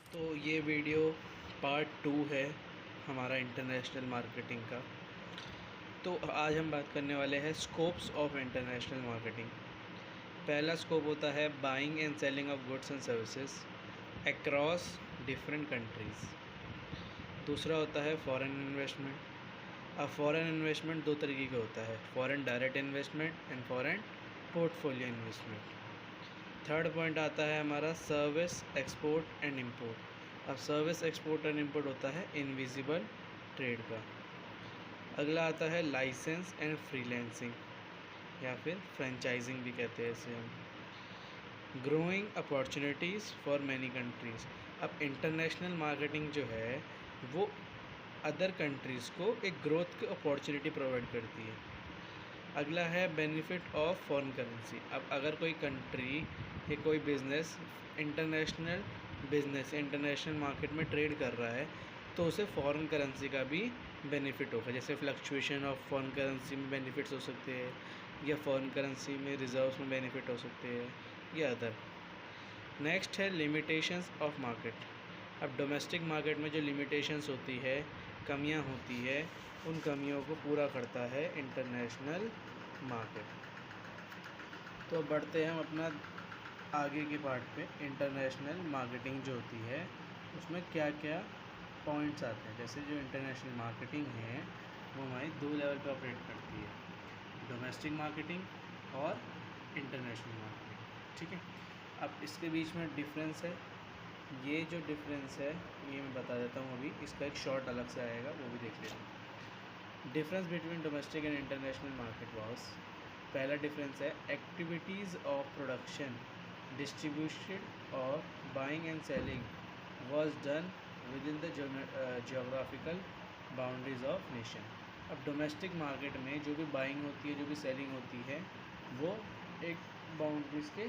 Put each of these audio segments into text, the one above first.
तो ये video part 2 है हमारा इंटरनेशनल मार्केटिंग का। तो आज हम बात करने वाले हैं स्कोप्स ऑफ इंटरनेशनल मार्केटिंग। पहला स्कोप होता है buying and selling of goods and services across different countries. दूसरा होता है फॉरेन इन्वेस्टमेंट। अब फॉरेन इन्वेस्टमेंट दो तरीके का होता है, foreign direct investment and foreign portfolio investment. Third point आता है हमारा सर्विस एक्सपोर्ट एंड इंपोर्ट। अब सर्विस एक्सपोर्ट एंड इंपोर्ट होता है इनविजिबल ट्रेड का। अगला आता है लाइसेंस एंड फ्रीलांसिंग या फिर फ्रेंचाइजिंग भी कहते हैं इसे हम। Growing opportunities for many countries. अब इंटरनेशनल मार्केटिंग जो है वो अदर कंट्रीज़ को एक ग्रोथ की अपॉर्चुनिटी प्रोवाइड करती है। अगला है बेनिफिट ऑफ फॉरेन करेंसी। अब अगर कोई कंट्री या कोई बिज़नेस इंटरनेशनल मार्केट में ट्रेड कर रहा है तो उसे फॉरेन करेंसी का भी बेनिफिट होगा। जैसे फ्लक्चुएशन ऑफ फॉरेन करेंसी में बेनिफिट्स हो सकते हैं, या फॉरेन करेंसी में रिजर्व्स में बेनिफिट हो सकते हैं, या अदर। नेक्स्ट है लिमिटेशंस ऑफ मार्केट। अब डोमेस्टिक मार्केट में जो लिमिटेशंस होती है, कमियां होती है, उन कमियों को पूरा करता है इंटरनेशनल मार्केट। तो अब बढ़ते हैं हम अपना आगे के पार्ट पे। इंटरनेशनल मार्केटिंग जो होती है उसमें क्या क्या पॉइंट्स आते हैं। जैसे जो इंटरनेशनल मार्केटिंग है वो हमारी दो लेवल पे ऑपरेट करती है, डोमेस्टिक मार्केटिंग और इंटरनेशनल मार्केटिंग। ठीक है, अब इसके बीच में डिफरेंस है। ये जो डिफरेंस है ये मैं बता देता हूँ अभी, इसका एक शॉर्ट अलग से आएगा, वो भी देख लेना। Difference between domestic and international market was. पहला डिफरेंस है एक्टिविटीज़ ऑफ प्रोडक्शन, डिस्ट्रीब्यूशन और buying and selling was done within the geographical boundaries of nation। अब डोमेस्टिक मार्केट में जो भी बाइंग होती है, जो भी सेलिंग होती है, वो एक बाउंड्रीज़ के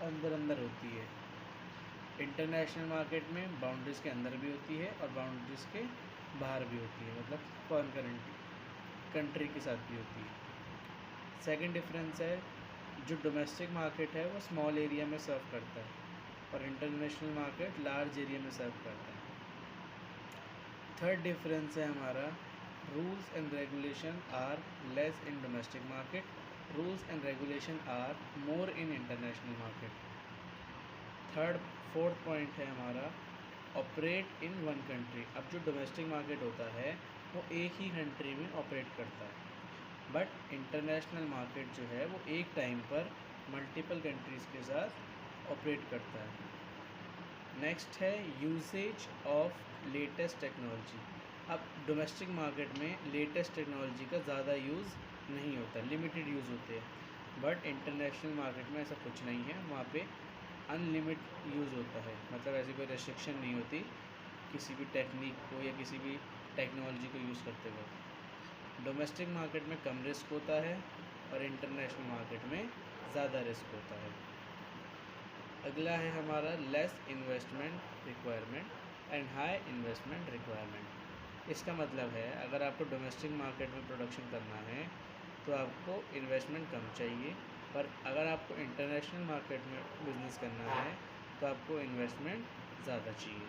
अंदर अंदर होती है। इंटरनेशनल मार्केट में बाउंड्रीज़ के अंदर भी होती है और बाउंड्रीज़ के बाहर भी होती है, मतलब फॉरेन कंट्री के साथ भी होती है। सेकंड डिफरेंस है, जो डोमेस्टिक मार्केट है वो स्मॉल एरिया में सर्व करता है और इंटरनेशनल मार्केट लार्ज एरिया में सर्व करता है। थर्ड डिफरेंस है हमारा, rules and regulation are less in domestic market, rules and regulation are more in international market. Fourth point है हमारा, ऑपरेट इन वन कंट्री। अब जो डोमेस्टिक मार्केट होता है वो एक ही कंट्री में ऑपरेट करता है, बट इंटरनेशनल मार्केट जो है वो एक टाइम पर मल्टीपल कंट्रीज़ के साथ ऑपरेट करता है। नेक्स्ट है यूसेज ऑफ लेटेस्ट टेक्नोलॉजी। अब डोमेस्टिक मार्केट में लेटेस्ट टेक्नोलॉजी का ज़्यादा यूज़ नहीं होता, लिमिटेड यूज़ होते हैं, बट इंटरनेशनल मार्केट में ऐसा कुछ नहीं है। वहाँ पे अनलिमिट यूज़ होता है, मतलब ऐसी कोई रेस्ट्रिक्शन नहीं होती किसी भी टेक्निक को या किसी भी टेक्नोलॉजी को यूज़ करते वक्त। डोमेस्टिक मार्केट में कम रिस्क होता है और इंटरनेशनल मार्केट में ज़्यादा रिस्क होता है। अगला है हमारा less investment requirement and high investment requirement. इसका मतलब है अगर आपको डोमेस्टिक मार्केट में प्रोडक्शन करना है तो आपको इन्वेस्टमेंट कम चाहिए, पर अगर आपको इंटरनेशनल मार्केट में बिजनेस करना है तो आपको इन्वेस्टमेंट ज़्यादा चाहिए।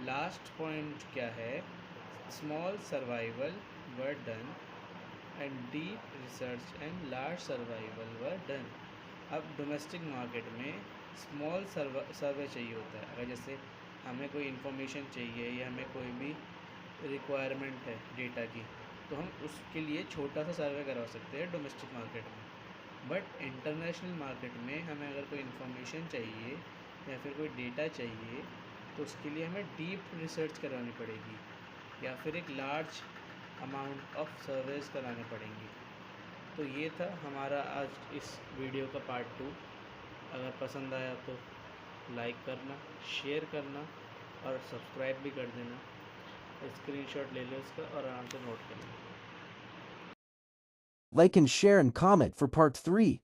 लास्ट पॉइंट क्या है, small survival were done and deep research and large survival were done. अब डोमेस्टिक मार्केट में स्मॉल सर्वे चाहिए होता है। अगर जैसे हमें कोई इन्फॉर्मेशन चाहिए या हमें कोई भी रिक्वायरमेंट है डेटा की, तो हम उसके लिए छोटा सा सर्वे करवा सकते हैं डोमेस्टिक मार्केट में। बट इंटरनेशनल मार्केट में हमें अगर कोई इन्फॉर्मेशन चाहिए या फिर कोई डेटा चाहिए तो उसके लिए हमें डीप रिसर्च करवानी पड़ेगी या फिर एक लार्ज अमाउंट ऑफ सर्वेस कराने पड़ेंगी। तो ये था हमारा आज इस वीडियो का पार्ट 2। अगर पसंद आया तो लाइक करना, शेयर करना और सब्सक्राइब भी कर देना। स्क्रीनशॉट ले लो इसका और आराम से नोट कर लेना। Like and share and comment for part 3.